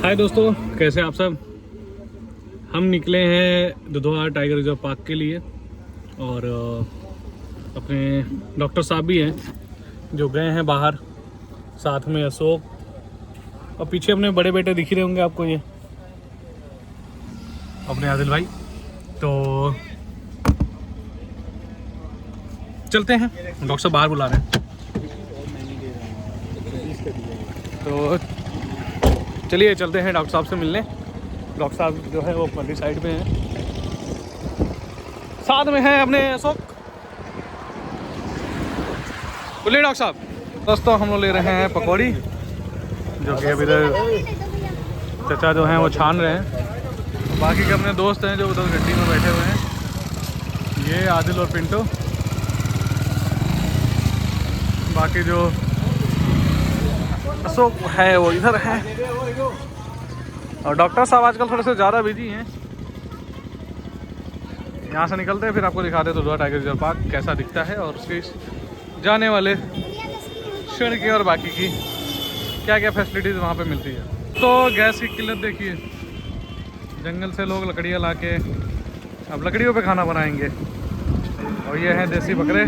हाय दोस्तों, कैसे आप सब। हम निकले हैं दुधवा टाइगर रिजर्व पार्क के लिए और अपने डॉक्टर साहब भी हैं जो गए हैं बाहर, साथ में अशोक और पीछे अपने बड़े बेटे दिख रहे होंगे आपको, ये अपने आदिल भाई। तो चलते हैं, डॉक्टर साहब बाहर बुला रहे हैं। तो चलिए चलते हैं डॉक्टर साहब से मिलने। डॉक्टर साहब जो है वो पल्ली साइड पे हैं, साथ में हैं अपने अशोक। बोलिए डॉक्टर साहब। दोस्तों हम लोग ले रहे हैं पकौड़ी, जो कि अभी इधर चचा जो हैं वो छान रहे हैं। बाकी के अपने दोस्त हैं जो उधर गड्डी में बैठे हुए हैं, ये आदिल और पिंटू। बाकी जो अशोक है वो इधर है, और डॉक्टर साहब आजकल थोड़े से ज़्यादा बिजी हैं। यहाँ से निकलते हैं, फिर आपको दिखाते दुधवा टाइगर रिजर्व पार्क कैसा दिखता है और उसके जाने वाले क्षण की और बाकी की क्या क्या फैसिलिटीज़ वहाँ पे मिलती है। तो गैस की किल्लत देखिए, जंगल से लोग लकड़ियाँ ला के अब लकड़ियों पे खाना बनाएंगे। और ये हैं देसी बकरे,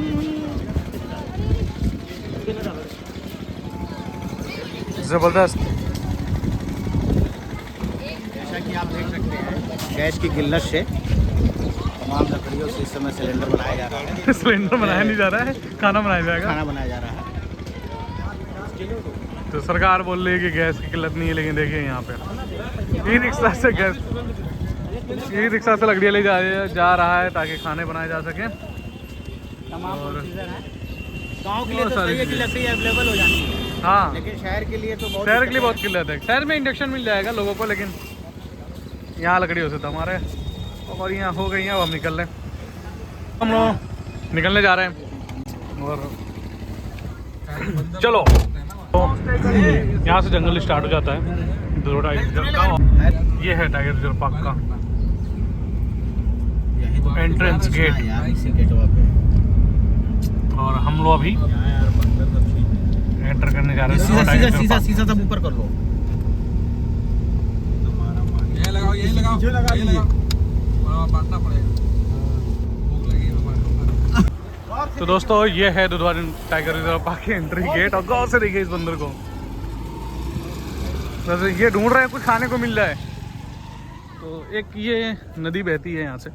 ज़बरदस्त। जैसा कि आप देख सकते हैं, गैस की किल्लत से तमाम लकड़ियों से इस समय सिलेंडर बनाया जा रहा है। सिलेंडर बनाया नहीं जा रहा है, खाना बनाया जाएगा। खाना बनाया जा रहा है। तो सरकार बोल रही है कि गैस की किल्लत नहीं है, लेकिन देखिए यहाँ पे ई रिक्शा से गैस, ई रिक्शा से लकड़ियाँ ले जा रहा है ताकि खाने बनाए जा सकें। और गाँव के लिए तो सही है कि लकड़ी अवेलेबल हो जाती है, हाँ, लेकिन शहर के लिए तो शहर के लिए बहुत किल्लत है। शहर में इंडक्शन मिल जाएगा लोगों को, लेकिन यहाँ लकड़ियों से तो हमारे और यहाँ हो गई हैं। अब हम निकल रहे हैं, हम लोग निकलने जा रहे हैं। और चलो, तो यहाँ से जंगल स्टार्ट हो जाता है दुधवा टाइगर रिजर्व का। ये है टाइगर रिजर्व पार्क का एंट्रेंस गेट, और हम लोग अभी एंटर करने जा रहे हैं। सीधा सब ऊपर कर लो, ये लगाओ ये लगाओ, बांटना पड़ेगा, भूख लगी है। तो दोस्तों ये है दुधवा टाइगर रिजर्व पार्क की एंट्री गेट, और गाँव से देखिए इस बंदर को, वैसे ये ढूंढ रहे हैं कुछ खाने को मिल जाए। तो एक ये नदी बहती है यहाँ से,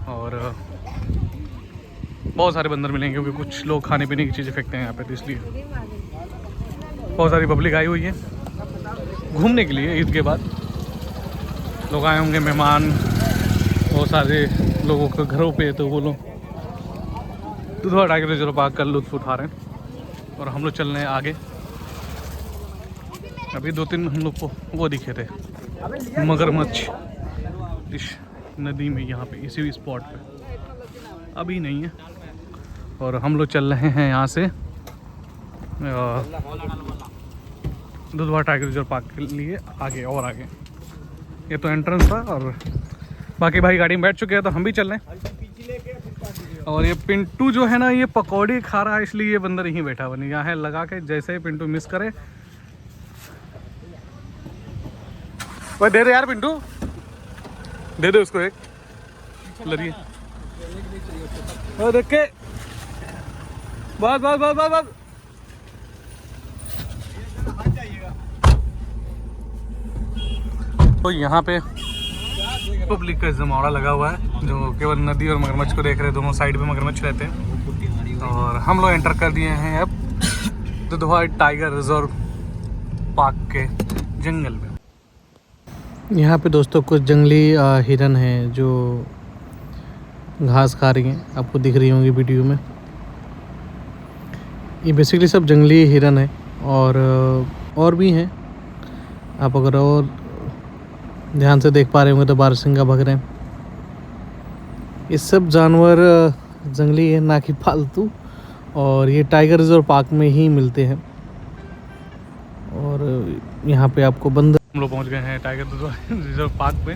और बहुत सारे बंदर मिलेंगे क्योंकि कुछ लोग खाने पीने की चीज़ें फेंकते हैं यहाँ पे, तो इसलिए बहुत सारी पब्लिक आई हुई है घूमने के लिए। ईद के बाद लोग आए होंगे, मेहमान, बहुत सारे लोगों के घरों पे, तो वो लोग दुधवा टाइगर रिजर्व पार्क का लुत्फ उठा रहे हैं। और हम लोग चल रहे हैं आगे। अभी 2-3 हम लोग को वो दिखे थे मगरमच्छ इस नदी में, यहाँ पे इसी स्पॉट पे अभी नहीं है। और हम लोग चल रहे हैं यहाँ से दुधवा टाइगर रिजर्व पार्क के लिए आगे और आगे। ये तो एंट्रेंस था, और बाकी भाई गाड़ी में बैठ चुके हैं, तो हम भी चल रहे हैं। और ये पिंटू जो है ना, ये पकौड़ी खा रहा है, इसलिए ये बंदर यहीं बैठा हुआ, नहीं यहाँ है लगा के। जैसे ही पिंटू मिस करे, वह दे दे यार पिंटू, दे दे उसको एक लरिए। और देख के बस बस बस बस बस। तो यहाँ पे पब्लिक का जमावड़ा लगा हुआ है, जो केवल नदी और मगरमच्छ को देख रहे हैं। दोनों साइड पे मगरमच्छ रहते हैं। और हम लोग एंटर कर दिए हैं अब दुधवा टाइगर रिजर्व पार्क के जंगल में। यहाँ पे दोस्तों कुछ जंगली हिरन हैं जो घास खा रही हैं, आपको दिख रही होंगी वीडियो में। ये बेसिकली सब जंगली हिरन है, और भी हैं। आप अगर और ध्यान से देख पा रहे होंगे तो बारहसिंगा भग रहे हैं। ये सब जानवर जंगली है, ना कि पालतू, और ये टाइगर रिजर्व पार्क में ही मिलते हैं। और यहाँ पे आपको बंदर, हम लोग पहुँच गए हैं टाइगर रिजर्व पार्क पे।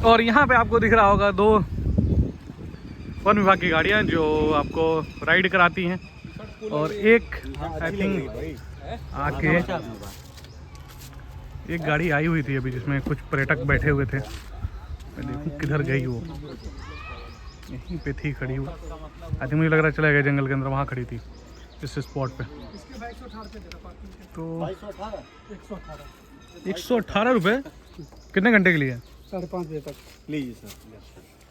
और यहाँ पे आपको दिख रहा होगा 2 वन विभाग की गाड़ियाँ जो आपको राइड कराती हैं, और एक आई थिंक आके एक गाड़ी आई हुई थी अभी जिसमें कुछ पर्यटक बैठे हुए थे, मैं देखूँ किधर गई वो, यहीं पे थी खड़ी हुई। आई थिंक मुझे लग रहा है चला गया जंगल के अंदर, वहाँ खड़ी थी इस स्पॉट पे। तो 118 रुपये कितने घंटे के लिए? 5:30 बजे तक लीजिए सर।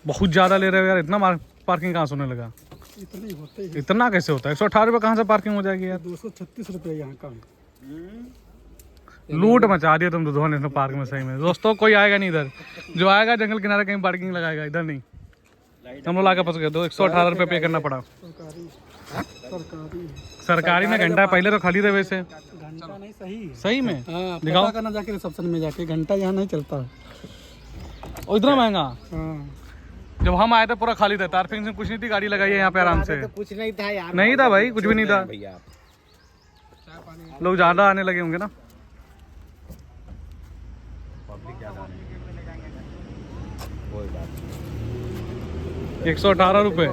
बहुत ज़्यादा ले रहे हो यार, इतना पार्किंग कहाँ से होने लगा? इतने ही होते हैं। इतना कैसे होता है? 118 रुपये कहाँ से पार्किंग हो जाएगी यार? 236 रुपये यहाँ का। लूट मचा दिया तुम दुधवा नेशनल पार्क में। सही में दोस्तों, कोई आएगा नहीं इधर, जो आएगा जंगल किनारे कहीं पार्किंग लगाएगा, इधर नहीं। हम लोग लाके फंस गए। 118 रुपये पे करना पड़ा। सरकारी में घंटा पहले तो खाली थे वैसे। घंटा नहीं सही है। सही में दिखाओ करना जाके रिसेप्शन में जाके, घंटा यहाँ नहीं चलता। और इतना महंगा? हाँ। जब हम आए थे पूरा खाली था, तारफिंग से कुछ नहीं थी, गाड़ी लगाई है यहाँ पे आराम से। कुछ नहीं था यार। नहीं था भाई, कुछ भी नहीं था। लोग ज्यादा आने लगे होंगे ना। 118 रुपये,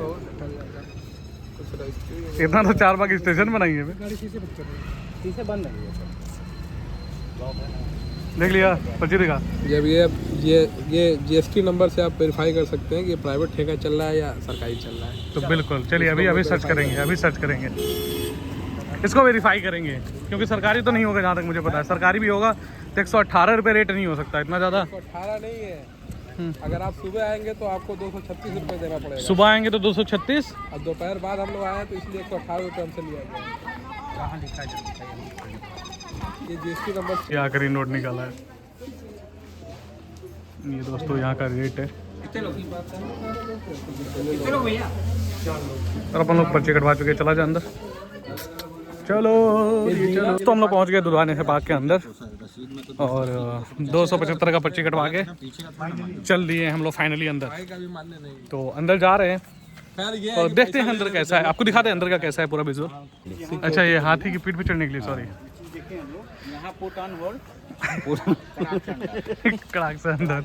इतना तो 4 बाग स्टेशन बनाई है। शीशे बंद है। देख लिया पर्ची दिखा। जब ये जीएसटी नंबर से आप वेरीफाई कर सकते हैं कि प्राइवेट ठेका चल रहा है या सरकारी चल रहा है। तो बिल्कुल चलिए अभी सर्च करेंगे, अभी सर्च करेंगे, इसको वेरीफाई करेंगे, क्योंकि सरकारी तो नहीं होगा जहाँ तक मुझे पता है। सरकारी भी होगा तो 118 रुपये रेट नहीं हो सकता इतना ज़्यादा। 118 नहीं है, अगर आप सुबह आएंगे तो आपको 236 रुपये देना पड़ेगा। सुबह आएंगे तो 236, और दोपहर बाद हम लोग आए तो इसलिए 118 रुपये हमसे लिया गया। कहाँ लिखा है? ये जीएसटी नंबर ये आखिरी नोट निकाला है। ये दोस्तों यहाँ का रेट है। और अपन लोग पर्ची कटवा चुके, चला जाए अंदर। चलो चलो। तो हम लोग पहुँच गए दुधवा नेशनल पार्क के अंदर और 275 का पर्ची कटवा के चल दिए हम लोग फाइनली अंदर। तो अंदर जा रहे हैं और देखते हैं अंदर कैसा है। आपको दिखाते हैं अंदर का कैसा है पूरा विजुअल। अच्छा, ये हाथी की पीठ पे चढ़ने के लिए, सॉरी, यहाँ पुट ऑन होल्ड कड़ाक से अंदर।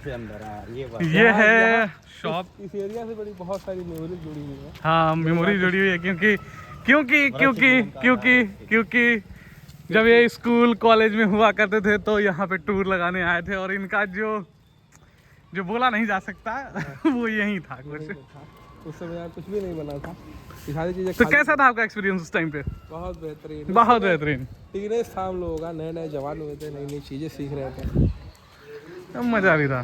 ये ये है शॉप। इस एरिया से बड़ी बहुत सारी मेमोरीज जुड़ी हुई है। हाँ, मेमोरी जुड़ी हुई है, क्योंकि क्योंकि क्योंकि क्योंकि क्योंकि जब ये स्कूल कॉलेज में हुआ करते थे तो यहाँ पे टूर लगाने आए थे, और इनका जो बोला नहीं जा सकता वो यही था कुछ। उस समय यार कुछ भी नहीं बना था, ये सारी चीजें। तो कैसा था आपका एक्सपीरियंस उस टाइम पे? बहुत बेहतरीन, बहुत बेहतरीन। टीनेज था हम लोगों का, नए नए जवान हुए थे, नई नई चीजें सीख रहे थे, मजा भी था।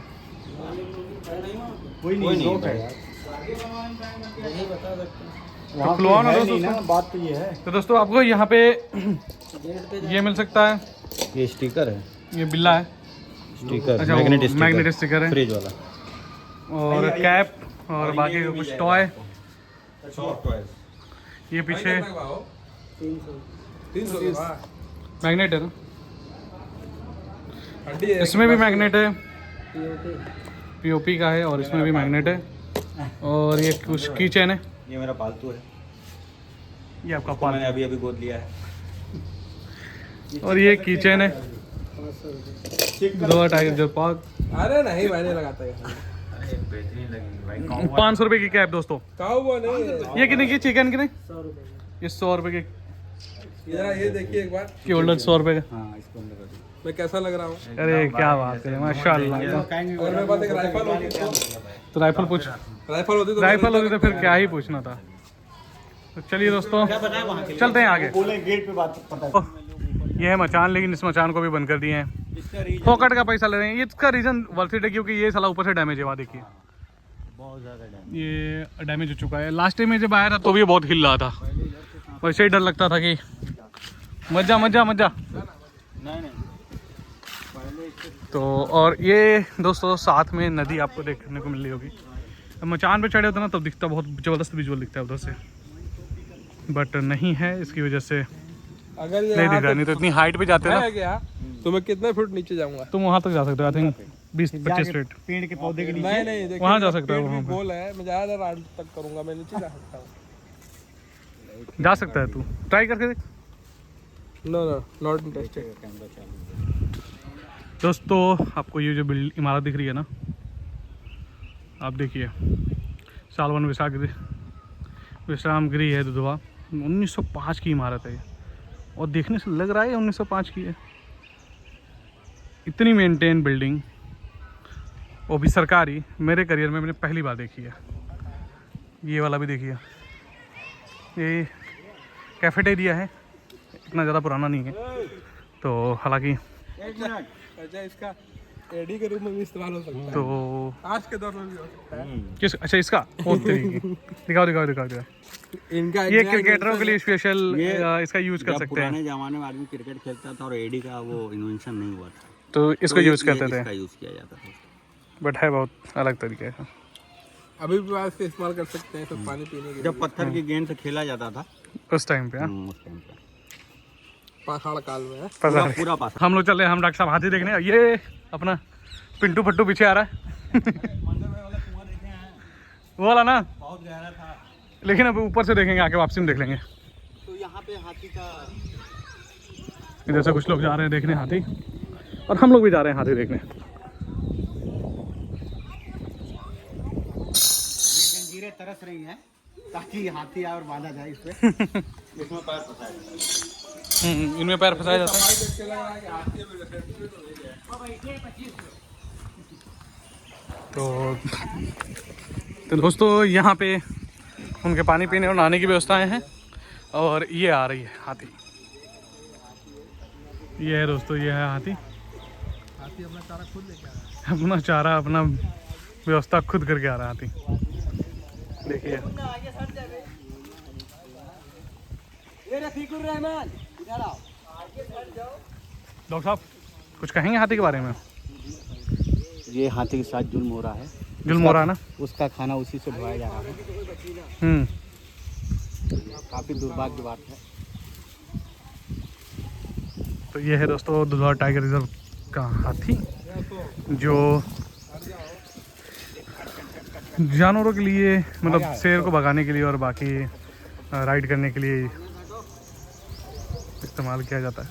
कोई नहीं है यार। तो खुलवाओ ना दोस्तों। बात तो ये है। तो दोस्तों आपको यहाँ पे ये मिल सकता है, ये स्टिकर है, ये बिल्ला है, स्टिकर, अच्छा मैग्नेट स्टिकर है, फ्रिज वाला, और कैप और बाकी कुछ टॉय। ये पीछे 300 मैग्नेट है ना, इसमें भी मैग्नेट है, पीओपी का है, और इसमें भी मैग्नेट है। और ये कुछ की चेन है। ये मेरा पालतू है, ये आपका मैंने अभी गोद लिया है। और ये की चेन है, 2 टाइगर जो पार्क। अरे नहीं, मैंने लगाता है 500 रुपये की कैप दोस्तों। वो नहीं है। ये कितने की चिकन कितने? ये 100 रुपये की। इधर ये देखिए एक बार, की होल्डर 100 रुपये का। हाँ, इसको अंदर कर दो। मैं कैसा लग रहा हूँ? अरे क्या बात है, माशाल्लाह। अगर मेरे पास एक राइफल होती तो राइफल पूछ, राइफल होती तो राइफल होती तो फिर क्या ही पूछना था। तो चलिए दोस्तों चलते हैं आगे। गेट पे बात पता ये है मचान, लेकिन इस मचान को भी बंद कर दिए हैं, फोकट का पैसा ले रहे हैं। ये इसका रीजन वर्थ इट है, क्योंकि ये साला ऊपर से डैमेज है। वहाँ देखिए बहुत ज़्यादा डैमेज, ये डैमेज हो चुका है। लास्ट टाइम में जब आया था तो भी बहुत हिल रहा था, वैसे ही डर लगता था कि मजा मजा मजा। नहीं तो और ये दोस्तों साथ में नदी आपको देखने को मिल रही होगी। मचान पे चढ़े होते ना तब दिखता, बहुत ज़बरदस्त विजुअल दिखता है उधर से, बट नहीं है, इसकी वजह से अगर ये नहीं दिख रहा। नहीं तो इतनी हाइट पे जाते है ना क्या, तो मैं कितने फुट नीचे जाऊंगा? तुम वहाँ तक जा सकते हो। आई थिंक 20-25 फीट पेड़ के पौधे के नीचे। नहीं नहीं, देखिए वहाँ जा सकता है, पेड़ भी वहाँ पे। गोल है, मैं ज़्यादा रात तक करूंगा, मैं नीचे जा सकता हूँ। जा सकता है, तू ट्राई करके देख। No no, not interested. Camera चालू। दोस्तों आपको ये जो इमारत दिख रही है ना, आप देखिए, सालवन विश्राम गृह है दुधवा। 1905 की इमारत है ये, और देखने से लग रहा है 1905 की है। इतनी मेंटेन बिल्डिंग, वो भी सरकारी, मेरे करियर में मैंने पहली बार देखी है। ये वाला भी देखिए, ये कैफेटेरिया है, इतना ज़्यादा पुराना नहीं है तो, हालांकि अच्छा इसका एडी के रूप में भी इस्तेमाल हो सकता है, तो आज के दौर में भी हो सकता है। किस, अच्छा इसका दिखाओ दिखाओ दिखाओ दिखाओ। इनका ये क्रिकेटरों के लिए स्पेशल इसका यूज़ कर सकते हैं। पुराने जमाने में आदमी क्रिकेट खेलता था और एडी का वो इन्वेंशन नहीं हुआ था, तो इसको यूज़ करते इसका थे, यूज़ किया जाता था। बट है बहुत अलग तरीके का। अभी भी आज से इस्तेमाल कर सकते हैं सब पानी पीने के जब पत्थर की गेंद से खेला जाता था उस टाइम पे। उस टाइम पे पाषाण काल में। पता पूरा पास। हम लोग चल रहे हैं, हम डॉक्टर साहब हाथी देखने। ये अपना पिंटू फट्टू पीछे आ रहा है वो वाला ना, बहुत गहरा था, लेकिन अब ऊपर से देखेंगे, आके वापसी में देख लेंगे। तो यहाँ पे हाथी का इधर से कुछ लोग जा रहे हैं देखने हाथी, और हम लोग भी जा रहे हैं हाथी देखने। जंजीरें तरस रही हैं ताकि हाथी आए और बांधा जाए इस पे। इसमें पैर फंसाया जाता है। इनमें पैर फंसाया जाता है। तो दोस्तों यहाँ पे उनके पानी पीने और नहाने की व्यवस्थाएं हैं, और ये आ रही है हाथी। ये है दोस्तों, ये है हाथी। हाथी अपना चारा खुद लेके आ रहा है। अपना चारा, अपना व्यवस्था खुद करके आ रहा है हाथी, देखिए। डॉक्टर साहब कुछ कहेंगे हाथी के बारे में? ये हाथी के साथ जुल्म हो रहा है। जुल्म हो रहा है ना, उसका खाना उसी से ढोया जा रहा है। काफी दुर्भाग्य की बात है। तो ये है दोस्तों दुधवा टाइगर रिजर्व का हाथी, जो जानवरों के लिए, मतलब शेर को भगाने के लिए और बाकी राइड करने के लिए इस्तेमाल किया जाता है।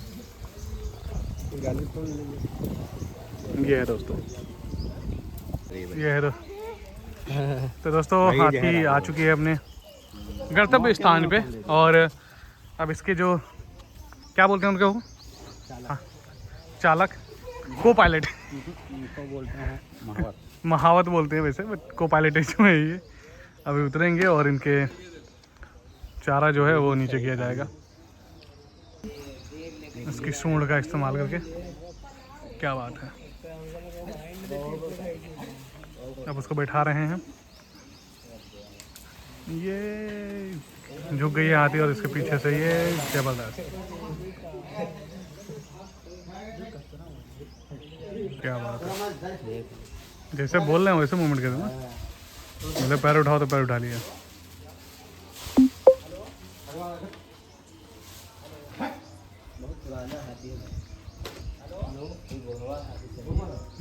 ये है दोस्तों, ये है तो दोस्तों हाथी आ चुकी है अपने गंतव्य स्थान पे, और अब इसके जो क्या बोलते हैं उनके, वो चालक, को पायलट इनको बोलते हैं महावत। महावत बोलते हैं वैसे, बट को पायलट इसमें ये अभी उतरेंगे और इनके चारा जो है वो नीचे किया जाएगा इसकी सूंड का इस्तेमाल करके। क्या बात है। अब उसको बैठा रहे हैं, ये झुक गई है हाथी, और इसके पीछे से ये जबरदस्त, क्या बात है। जैसे बोल रहे हैं वैसे मूवमेंट कर देना, मतलब पैर उठाओ तो पैर उठा लिया।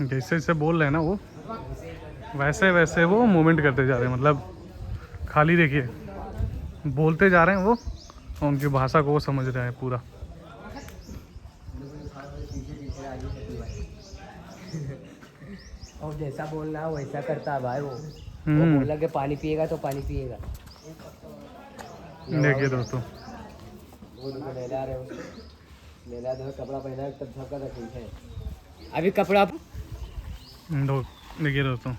जैसे जैसे बोल रहे हैं ना वो, वैसे वैसे वो मूवमेंट करते जा रहे हैं, मतलब खाली देखिए बोलते जा रहे हैं वो, और उनकी भाषा को वो समझ रहे हैं पूरा। और जैसा बोलना है वैसा करता है भाई वो बोला कि पानी पिएगा तो पानी पिएगा। देखिए दोस्तों, वो नहला रहे उसको, नहला दो, कपड़ा पहना है तब सबका तो ठीक है। अभी कपड़ा देखिए दोस्तों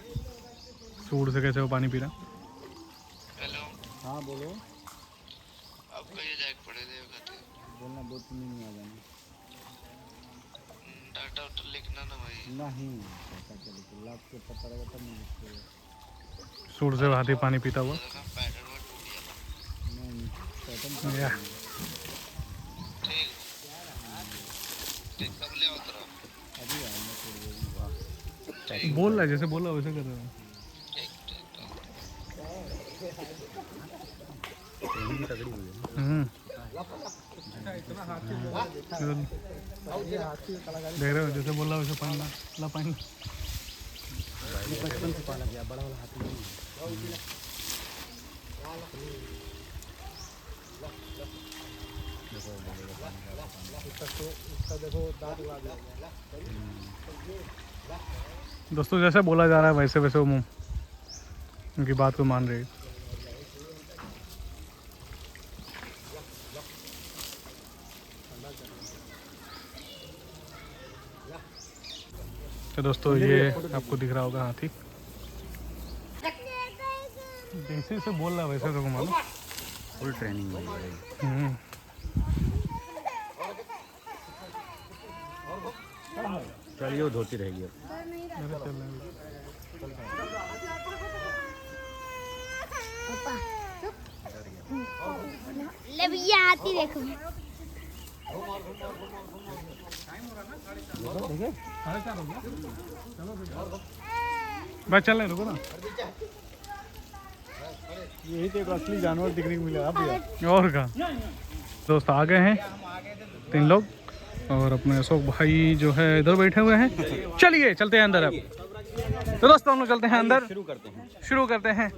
सूर से कैसे वो पानी पी रहा। हेलो, हाँ बोलो। आपको ये जाके पड़े देव खाते बोलना 2-3 दिन में आ जाना। डाटा उटा लिखना ना भाई। नहीं पता चले लाभ के पता लगा तब नहीं। सूर से हाथी पानी पीता हुआ। पैटर्न में टूट गया था। नहीं पैटर्न या ठीक ठीक कब ले आओ तरह अभी आएंगे थोड़ी देर। बोल रहा है, जैसे बोल रहा है वैसे कर रहा है। तगड़ी हुई है। देख रहे हो, जैसे बोल रहा है वैसे पानी ला पानी। बचपन से पाला गया, बड़ा वाला हाथी नहीं है। दोस्तों जैसे बोला जा रहा है वैसे वैसे वो उनकी बात को मान रहे हैं। तो दोस्तों ये आपको दिख रहा होगा हाथी। जैसे से बोल रहा वैसे तो मालूम फुल ट्रेनिंग है। चलिए वो धोती रहेगी। ले भैया हाथी देखो। बस चल रहे रुको ना। यही तो एक असली जानवर दिखने को मिला भैया। और का दोस्त आ गए हैं 3 लोग और अपने अशोक भाई जो है इधर बैठे हुए हैं। चलिए चलते हैं अंदर अब। तो दोस्तों हम लोग चलते हैं अंदर, शुरू करते हैं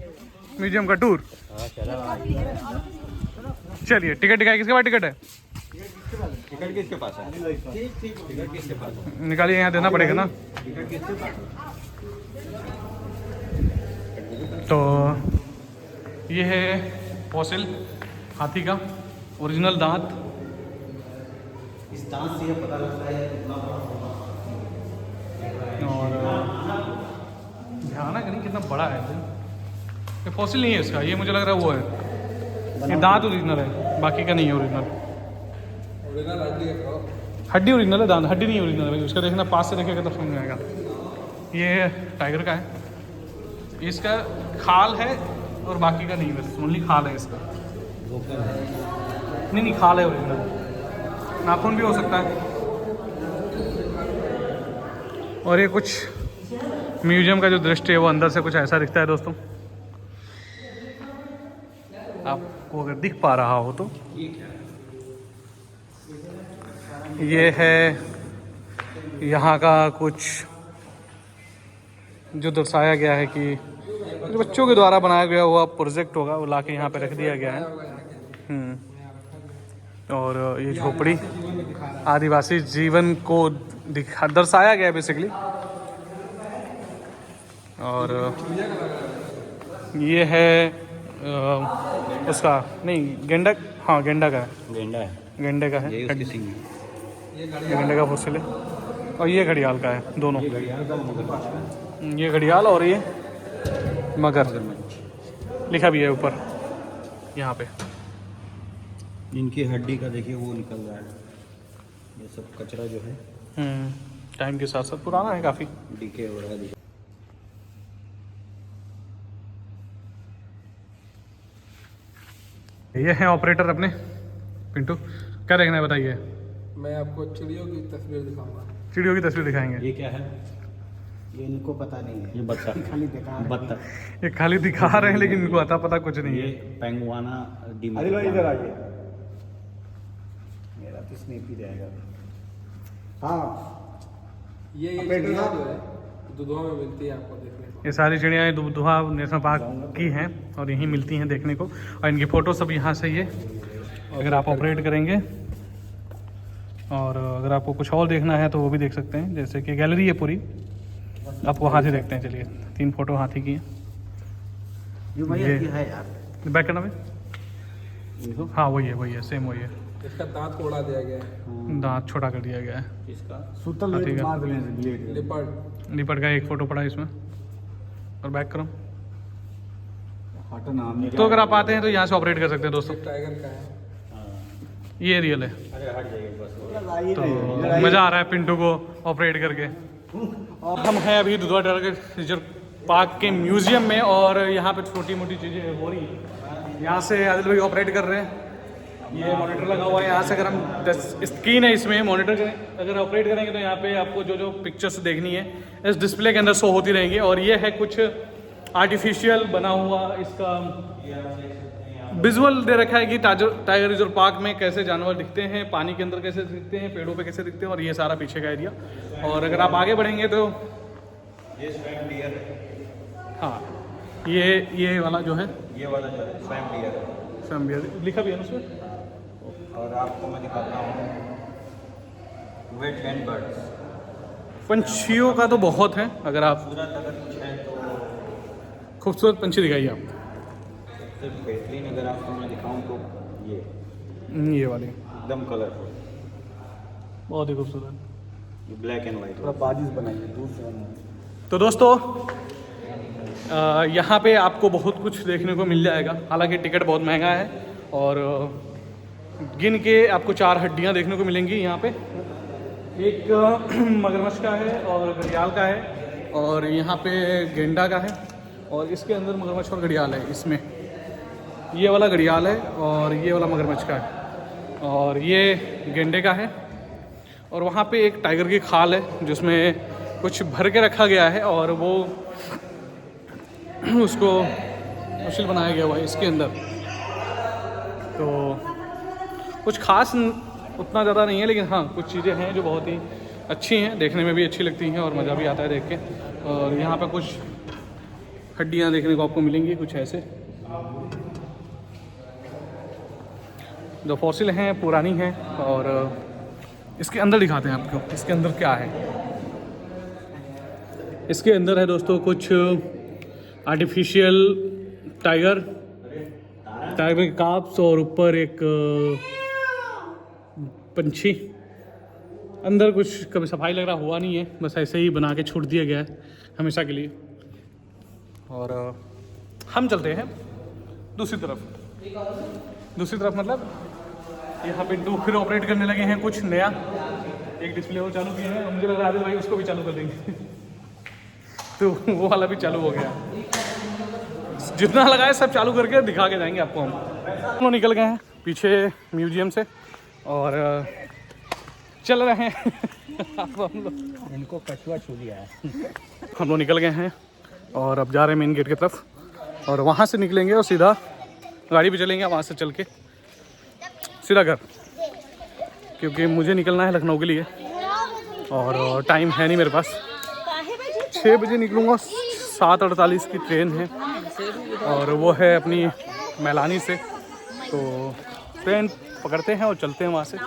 म्यूजियम का टूर। चलिए टिकट दिखाइए, किसके पास टिकट है? टिकट किसके पास है? टिकट किसके पास है? निकालिए, यहाँ देना पड़ेगा ना। टिकट किसके पास है? तो ये है फॉसिल हाथी का ओरिजिनल दांत। इस दांत से ये पता लगता है कितना बड़ा होगा। और ध्यान है नहीं कितना बड़ा है ये फॉसिल नहीं है इसका, ये मुझे लग रहा है वो है। ये दांत ओरिजिनल है, बाकी का नहीं है ओरिजिनल। हड्डी ओरिजिनल है, दांत हड्डी नहीं ओरिजिनल है। उसका देखना पास से देखेगा तो समझ में आएगा। ये टाइगर का है, इसका खाल है और बाकी का नहीं, बस ओनली खाल है इसका। नहीं खाल है ओरिजिनल। नाखून भी हो सकता है। और ये कुछ म्यूजियम का जो दृश्य है वो अंदर से कुछ ऐसा दिखता है दोस्तों, आपको अगर दिख पा रहा हो तो। ये है यहाँ का कुछ जो दर्शाया गया है कि जो बच्चों के द्वारा बनाया गया हुआ प्रोजेक्ट होगा वो लाके यहाँ पे रख दिया गया है। और ये झोपड़ी आदिवासी जीवन को दर्शाया गया है बेसिकली। और ये है उसका नहीं गेंडा, हाँ गेंडा का है, गेंडे का है, ये उसकी सिंग है। ये गेंडे का फॉसिल है। और ये घड़ियाल का है, दोनों। ये घड़ियाल और ये मगर लिखा भी है ऊपर यहाँ पे। इनकी हड्डी का देखिए वो निकल रहा है। ये सब कचरा जो है टाइम के साथ साथ पुराना है काफ़ी। डीके हो रहा है। ये है ऑपरेटर अपने पिंटू, क्या देखना है बताइए? मैं आपको चिड़ियों की तस्वीर दिखाऊंगा। चिड़ियों की तस्वीर दिखाएंगे। ये क्या है? ये इनको पता नहीं है। ये बत्तख खाली दिखा, बत्तख ये खाली दिखा रहे हैं लेकिन इनको आता पता कुछ नहीं ये है। पेंगुआना अरे भाई इधर आइए। मेरा तो स्नेपी रहेगा। हाँ ये चिड़िया जो है दुधवा में मिलती है आपको देखने को। ये सारी चिड़ियाँ दुधवा नेशनल पार्क की हैं और यहीं मिलती हैं देखने को। और इनकी फ़ोटो सब यहाँ से ही है। अगर आप ऑपरेट करेंगे और अगर आपको कुछ और देखना है तो वो भी देख सकते हैं। जैसे कि गैलरी है पूरी, आपको हाथी देखते हैं। चलिए 3 फोटो हाथी की हैं। ये है यार। बैक करना में, हाँ वही है सेम वही है। इसका दांत को उड़ा दिया गया है। दांत छोटा कर दिया गया है। इसका सूतल हाथी का। मार देंगे। लिपर्ड लिपट का एक फ़ोटो पड़ा है इसमें। और बैक करो हट नाम तो अगर आप आते हैं तो यहाँ से ऑपरेट कर सकते हैं दोस्तों। टाइगर का है। ये रियल है। अरे हट जाइए बस। तो मज़ा आ रहा है पिंटू को ऑपरेट करके। और हम हैं अभी दुधवा टाइगर रिजर्व पार्क के म्यूजियम में और यहाँ पे छोटी मोटी चीज़ें हो रही हैं। यहाँ से आदिल भाई ऑपरेट कर रहे हैं। ये मॉनिटर लगा हुआ है। यहाँ से अगर हम स्क्रीन है इसमें मॉनिटर करें, अगर ऑपरेट करेंगे तो यहाँ पे आपको जो पिक्चर्स देखनी है इस डिस्प्ले के अंदर शो होती रहेंगी। और ये है कुछ आर्टिफिशियल बना हुआ इसका विजुअल दे रखा है कि टाइगर रिजर्व पार्क में कैसे जानवर दिखते हैं, पानी के अंदर कैसे दिखते हैं, पेड़ों पे कैसे दिखते हैं। और ये सारा पीछे का एरिया। और अगर आप आगे बढ़ेंगे तो हाँ ये वाला जो है, ये वाला जो है स्वयं डियर है। स्वयं बियर लिखा भी है ना उसमें। और आपको मैं दिखाता हूँ वेट लैंड बर्ड्स। पंछियों का तो बहुत है। अगर आप सूरत अगर कुछ है तो खूबसूरत पंछी दिखाइए आप। सिर्फ बेहतरीन अगर आपको मैं दिखाऊँ तो ये ये वाले एकदम कलरफुल। बहुत ही खूबसूरत। ब्लैक एंड व्हाइट थोड़ा बाजिश बनाइए दूर से बनाइए। तो दोस्तों यहाँ पे आपको बहुत कुछ देखने को मिल जाएगा। हालांकि टिकट बहुत महंगा है और गिन के आपको 4 हड्डियाँ देखने को मिलेंगी यहाँ पे। एक मगरमच्छ का है और घड़ियाल का है और यहाँ पे गेंडा का है और इसके अंदर मगरमच्छ और घड़ियाल है। इसमें ये वाला घड़ियाल है और ये वाला मगरमच्छ का है और ये गेंडे का है और वहाँ पे एक टाइगर की खाल है जिसमें कुछ भर के रखा गया है और वो उसको मुश्किल बनाया गया हुआ है इसके अंदर। तो कुछ खास उतना ज़्यादा नहीं है, लेकिन हाँ कुछ चीज़ें हैं जो बहुत ही अच्छी हैं, देखने में भी अच्छी लगती हैं और मज़ा भी आता है देख के। और यहाँ पर कुछ हड्डियाँ देखने को आपको मिलेंगी कुछ ऐसे, जो फॉसिल हैं पुरानी हैं। और इसके अंदर दिखाते हैं आपको इसके अंदर क्या है। इसके अंदर है दोस्तों कुछ आर्टिफिशियल टाइगर के काप्स और ऊपर एक पंछी। अंदर कुछ कभी सफाई लग रहा हुआ नहीं है, बस ऐसे ही बना के छोड़ दिया गया है हमेशा के लिए। और हम चलते हैं दूसरी तरफ मतलब यहाँ पे दो फिर ऑपरेट करने लगे हैं कुछ नया। एक डिस्प्ले वो चालू किए हैं, मुझे लग रहा है भाई उसको भी चालू कर देंगे तो वो वाला भी चालू हो गया। जितना लगा है सब चालू करके दिखा के जाएंगे आपको। हम लोग निकल गए हैं पीछे म्यूजियम से और चल रहे हैं अब हम लोग। इनको कछुआ छू लिया है। हम लोग निकल गए हैं और अब जा रहे हैं मेन गेट की तरफ और वहाँ से निकलेंगे और सीधा गाड़ी पे चलेंगे, वहाँ से चल के सीधा घर, क्योंकि मुझे निकलना है लखनऊ के लिए और टाइम है नहीं मेरे पास। 6 बजे निकलूँगा, 7:48 की ट्रेन है और वो है अपनी मैलानी से। तो ट्रेन पकड़ते हैं और चलते हैं वहाँ से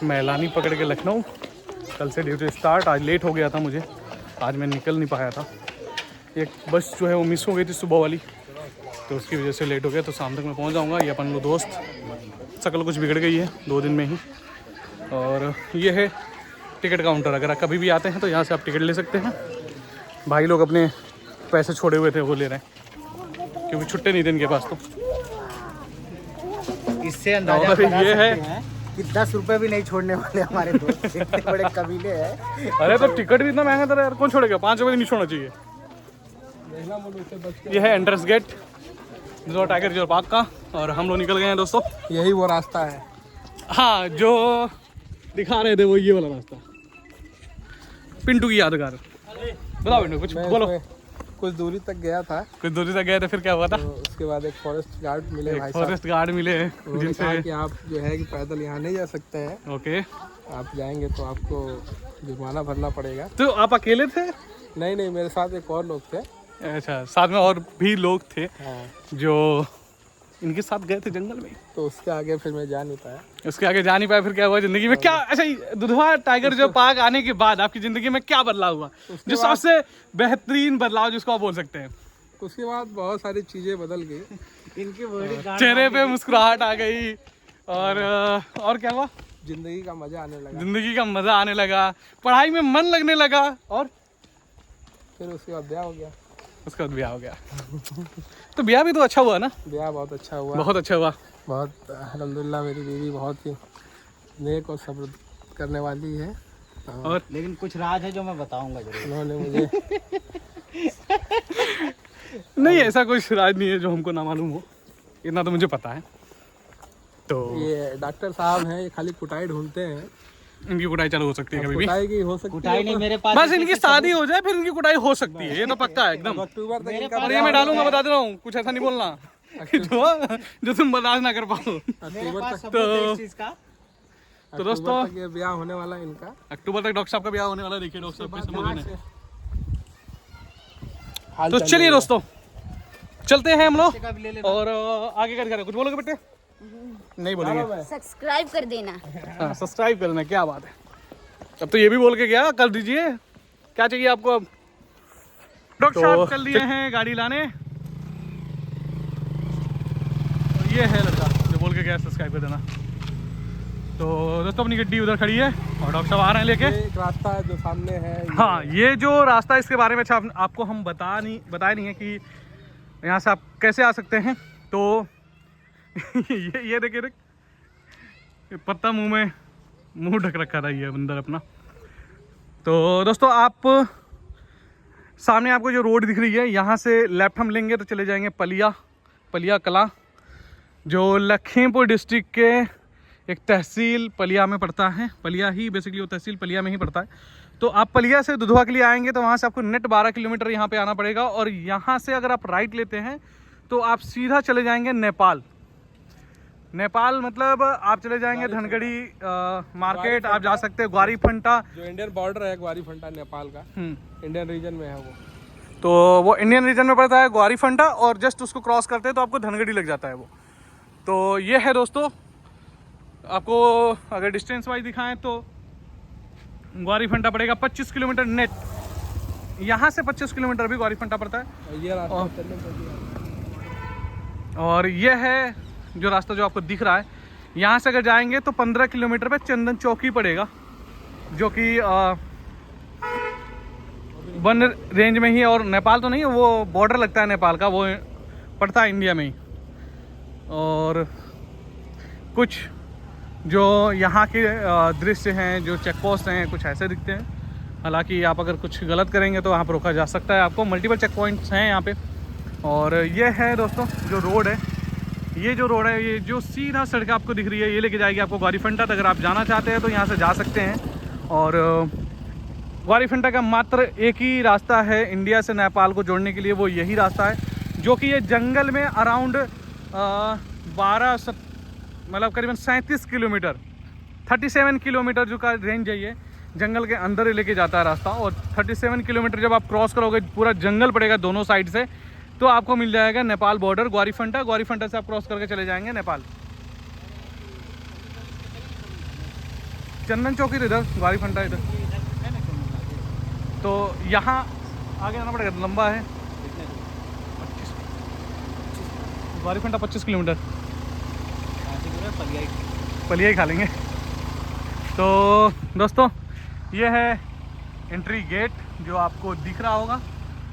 मैलानी पकड़ के लखनऊ। कल से ड्यूटी स्टार्ट। आज लेट हो गया था मुझे, आज मैं निकल नहीं पाया था। एक बस जो है वो मिस हो गई थी सुबह वाली, तो उसकी वजह से लेट हो गया। तो शाम तक मैं पहुँच जाऊँगा। ये अपन लोग दोस्त शकल कुछ बिगड़ गई है 2 दिन में ही। और ये है टिकट काउंटर, अगर आप कभी भी आते हैं तो यहाँ से आप टिकट ले सकते हैं। भाई लोग अपने पैसे छोड़े हुए थे वो ले रहे हैं क्योंकि छुट्टे नहीं थे इनके पास। तो इससे अंदाजा लगा ये है सकते हैं कि 10 रुपए भी नहीं छोड़ने वाले हमारे दोस्त इतने बड़े कबीले हैं। अरे तो टिकट भी इतना महंगा था यार, कौन छोड़ेगा? 5 रुपये नहीं छोड़ना चाहिए। ये है एंट्रेंस गेट जो टाइगर रिजर्व पार्क का और हम लोग निकल गए हैं दोस्तों। यही वो रास्ता है। हाँ, जो दिखा रहे थे वो ये वाला रास्ता, पिंटू की यादगार। बताओ पिंटू कुछ बोलो। कुछ दूरी तक गया था, कुछ दूरी तक गए थे, फिर क्या हुआ था? तो उसके बाद एक फॉरेस्ट गार्ड मिले भाई साहब। फॉरेस्ट गार्ड मिले उन्होंने कहा कि आप जो है कि पैदल यहाँ नहीं जा सकते हैं, ओके। आप जाएंगे तो आपको जुर्माना भरना पड़ेगा। तो आप अकेले थे? नहीं, मेरे साथ एक और लोग थे। अच्छा, साथ में और भी लोग थे हाँ, जो इनके साथ गए थे जंगल में। तो उसके आगे फिर मैं जा नहीं पाया। उसके आगे जा नहीं पाया, फिर क्या हुआ जिंदगी में? क्या अच्छा दुधवा टाइगर जो पार्क आने के बाद आपकी जिंदगी में क्या बदलाव हुआ, जो सबसे बेहतरीन बदलाव जिसको आप बोल सकते हैं? उसके बाद बहुत सारी चीज़ें बदल गई। इनकी बॉडी चेहरे पे मुस्कुराहट आ गई और क्या हुआ? जिंदगी का मजा आने लगा। जिंदगी का मजा आने लगा, पढ़ाई में मन लगने लगा और फिर उसके बाद ब्याह हो गया। उसके बाद ब्याह हो गया तो ब्याह भी तो अच्छा हुआ ना? ब्याह बहुत अच्छा हुआ। बहुत अच्छा हुआ। बहुत अल्हम्दुलिल्लाह, मेरी बीवी बहुत ही नेक और सब्र करने वाली है। और लेकिन कुछ राज है जो मैं बताऊंगा जरूर। उन्होंने मुझे नहीं, ऐसा कोई राज नहीं है जो हमको ना मालूम हो, इतना तो मुझे पता है। तो ये डॉक्टर साहब हैं, ये खाली कुटाई ढूंढते हैं। इनकी कुटाई चालू हो सकती है कभी भी। कुटाई की हो सकती कुटाई है, नहीं मेरे पास। बस इनकी शादी हो जाए फिर इनकी कुटाई हो सकती है, ये तो पक्का है एकदम। अक्टूबर तक इनका और ये मैं डालूंगा, बता दे रहा हूँ, कुछ ऐसा नहीं बोलना जो तुम बर्दाश्त ना कर पाओ। अक्टूबर तक सबूत इस चीज का। तो दोस्तों तक ये ब्याह होने वाला है इनका। अक्टूबर तक डॉक्टर साहब का ब्याह होने वाला है। देखिए डॉक्टर साहब कैसे मगन है। हाल तो चाल चलिए दोस्तों चलते हैं हम लोग का भी ले लेना। और आगे कर कुछ बोलोगे बेटे? नहीं बोलेंगे। सब्सक्राइब कर देना। हाँ, सब्सक्राइब करना, क्या बात है। अब तो ये भी बोल के गया, कर दीजिए। क्या चाहिए आपको अब? डॉक्टर साहब चल दिए हैं गाड़ी लाने। और ये है लड़का जो बोल के गया सब्सक्राइब कर देना। तो दोस्तों अपनी गड्डी उधर खड़ी है और डॉक्टर साहब आ रहे हैं लेके। ये एक रास्ता है जो सामने है। हाँ, ये जो रास्ता है इसके बारे में अच्छा आपको हम बताया नहीं है कि यहाँ से आप कैसे आ सकते हैं। तो ये देखिए ये पत्ता मुंह ढक रखा था ये अंदर अपना। तो दोस्तों आप सामने आपको जो रोड दिख रही है, यहाँ से लेफ्ट हम लेंगे तो चले जाएंगे पलिया कला, जो लखीमपुर डिस्ट्रिक्ट के एक तहसील पलिया में पड़ता है। पलिया ही बेसिकली वो तहसील पलिया में ही पड़ता है। तो आप पलिया से दुधवा के लिए आएंगे तो वहाँ से आपको नेट 12 किलोमीटर यहाँ पे आना पड़ेगा। और यहाँ से अगर आप राइट लेते हैं तो आप सीधा चले जाएंगे नेपाल। मतलब आप चले जाएंगे धनगढ़ी मार्केट, आप जा सकते हैं ग्वारीफंटा, जो इंडियन बॉर्डर है ग्वारीफंटा नेपाल का, इंडियन रीजन में है वो। तो वो इंडियन रीजन में पड़ता है ग्वारीफंटा, और जस्ट उसको क्रॉस करते हैं तो आपको धनगढ़ी लग जाता है वो। तो ये है दोस्तों, आपको अगर डिस्टेंस वाइज दिखाएं तो ग्वारीफंटा पड़ेगा 25 किलोमीटर नेट। यहाँ से 25 किलोमीटर भी ग्वारीफंटा पड़ता है। ये रास्ता और ये है जो रास्ता जो आपको दिख रहा है, यहाँ से अगर जाएंगे तो 15 किलोमीटर पे चंदन चौकी पड़ेगा, जो कि वन रेंज में ही, और नेपाल तो नहीं है, वो बॉर्डर लगता है नेपाल का, वो पड़ता है इंडिया में ही। और कुछ जो यहाँ के दृश्य हैं, जो चेक पोस्ट हैं, कुछ ऐसे दिखते हैं। हालांकि आप अगर कुछ गलत करेंगे तो वहाँ पर रोका जा सकता है आपको। मल्टीपल चेक पॉइंट्स हैं यहाँ पे। और ये है दोस्तों जो रोड है, ये जो सीधा सड़क आपको दिख रही है, ये लेके जाएगी आपको ग्वारीफंटा। अगर आप जाना चाहते हैं तो यहाँ से जा सकते हैं। और ग्वारीफंटा का मात्र एक ही रास्ता है इंडिया से नेपाल को जोड़ने के लिए, वो यही रास्ता है, जो कि ये जंगल में अराउंड करीबन 37 किलोमीटर 37 किलोमीटर जो का रेंज है, ये जंगल के अंदर लेके जाता है रास्ता। और 37 किलोमीटर जब आप क्रॉस करोगे, पूरा जंगल पड़ेगा दोनों साइड से, तो आपको मिल जाएगा नेपाल बॉर्डर ग्वारीफंटा से आप क्रॉस करके चले जाएंगे नेपाल। चंदन चौकी इधर, ग्वारीफंटा इधर। तो यहाँ आगे जाना पड़ेगा, लंबा है। ग्वारीफंटा 25 किलोमीटर, पलिया ही खा लेंगे। तो दोस्तों ये है एंट्री गेट जो आपको दिख रहा होगा,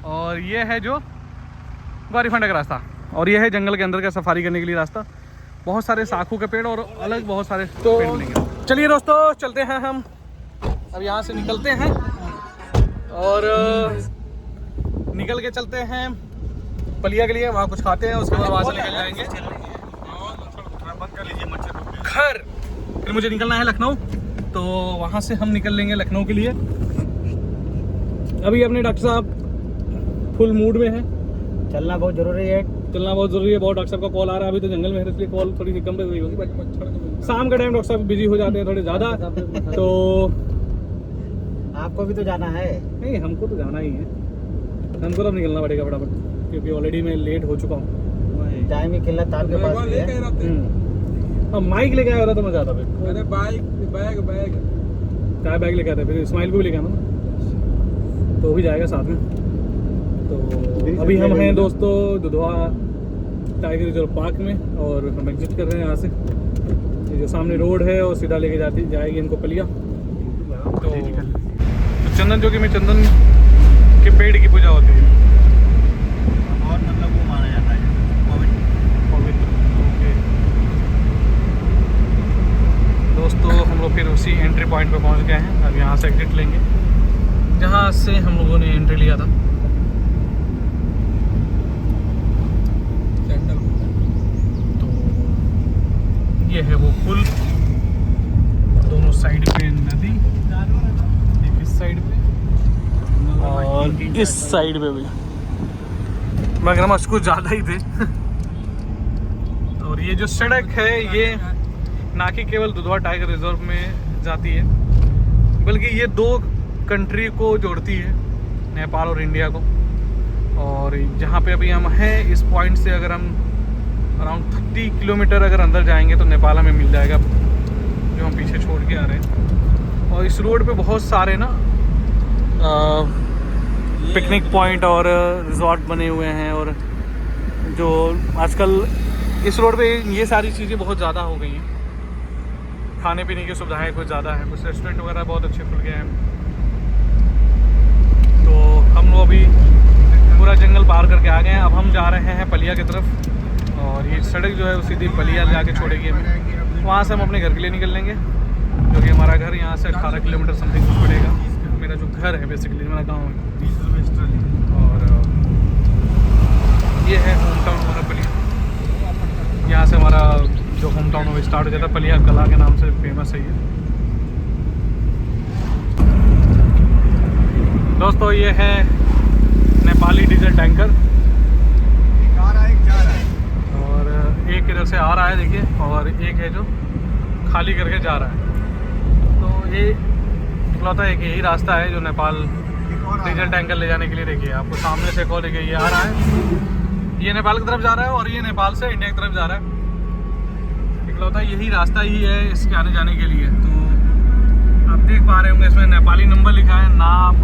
और ये है जो ग्वारीफंटा का रास्ता, और ये है जंगल के अंदर का सफारी करने के लिए रास्ता। बहुत सारे साखू के पेड़ और अलग बहुत सारे पेड़ मिलेंगे। चलिए दोस्तों चलते हैं, हम अब यहाँ से निकलते हैं और निकल के चलते हैं पलिया के लिए। वहाँ कुछ खाते हैं, उसके बाद वहाँ से निकल जाएंगे घर। फिर मुझे निकलना है लखनऊ, तो वहाँ से हम निकल लेंगे लखनऊ के लिए। अभी अपने डॉक्टर साहब फुल मूड में है, चलना बहुत जरूरी है। बहुत डॉक्टर साहब का कॉल आ रहा है। अभी तो जंगल में है, इसलिए कॉल थोड़ी सी कम रही होगी। शाम के टाइम डॉक्टर साहब बिजी हो जाते हैं थोड़े ज़्यादा। तो आपको भी तो जाना है। नहीं, हमको तो जाना ही है, हमको तो निकलना पड़ेगा फटाफट, क्योंकि ऑलरेडी मैं लेट हो चुका हूँ। टाइम ही किल्लत आपके पास भी है। अब माइक लेके आया होता तो मजा आता फिर। अरे बैग क्या बैग लेके आते, फिर इस्माइल को भी लेके आना ना, तो भी जाएगा साथ में। तो अभी हम हैं दोस्तों दुधवा टाइगर रिजर्व पार्क में, और हम एग्जिट कर रहे हैं यहाँ से। ये जो सामने रोड है वो सीधा लेके जाएगी इनको पलिया। तो चंदन चौकी में चंदन के पेड़ की पूजा होती है, और मतलब वो माना जाता है पवित्र। ओके दोस्तों, हम लोग फिर उसी एंट्री पॉइंट पे पहुंच गए हैं। अब यहाँ से एग्जिट लेंगे जहाँ से हम लोगों ने एंट्री लिया था। तो ये है वो पुल, दोनों साइड पे नदी, एक इस साइड पे और इस साइड पे भी, मगरमच्छ कुछ ज़्यादा ही थे। और ये जो सड़क है ये ना कि केवल दुधवा टाइगर रिजर्व में जाती है, बल्कि ये दो कंट्री को जोड़ती है, नेपाल और इंडिया को। और जहाँ पे अभी हम हैं, इस पॉइंट से अगर हम अराउंड 30 किलोमीटर अगर अंदर जाएंगे तो नेपाल हमें मिल जाएगा, जो हम पीछे छोड़ के आ रहे हैं। और इस रोड पे बहुत सारे ना पिकनिक पॉइंट और रिजॉर्ट बने हुए हैं, और जो आजकल इस रोड पे ये सारी चीज़ें बहुत ज़्यादा हो गई हैं। खाने पीने की सुविधाएं कुछ ज़्यादा हैं, कुछ रेस्टोरेंट वगैरह बहुत अच्छे खुल गए हैं। तो हम लोग अभी पूरा जंगल पार करके आ गए हैं। अब हम जा रहे हैं पलिया की तरफ, और ये सड़क जो है वो सीधी पलिया जाके छोड़ेगी हमें। वहाँ से हम अपने घर के लिए निकल लेंगे, क्योंकि हमारा घर यहाँ से 18 किलोमीटर समथिंग पड़ेगा। मेरा जो घर है बेसिकली मेरा गाँव है, और ये है होम टाउन हमारा पलिया। यहाँ से हमारा जो होम टाउन वो स्टार्ट हो जाता है, पलिया कला के नाम से फेमस है ये। दोस्तों ये है नेपाली डीजल टैंकर, और एक इधर से आ रहा है देखिए, और एक है जो खाली करके जा रहा है। तो ये इकलौता एक यही रास्ता है जो नेपाल डीजल टैंकर ले जाने के लिए। देखिए आपको सामने से कॉल देखिए ये आ रहा है, ये नेपाल की तरफ जा रहा है, और ये नेपाल से इंडिया की तरफ जा रहा है। इकलौता यही रास्ता ही है इसके आने जाने के लिए। तो आप देख पा रहे होंगे इसमें नेपाली नंबर लिखा है, नाप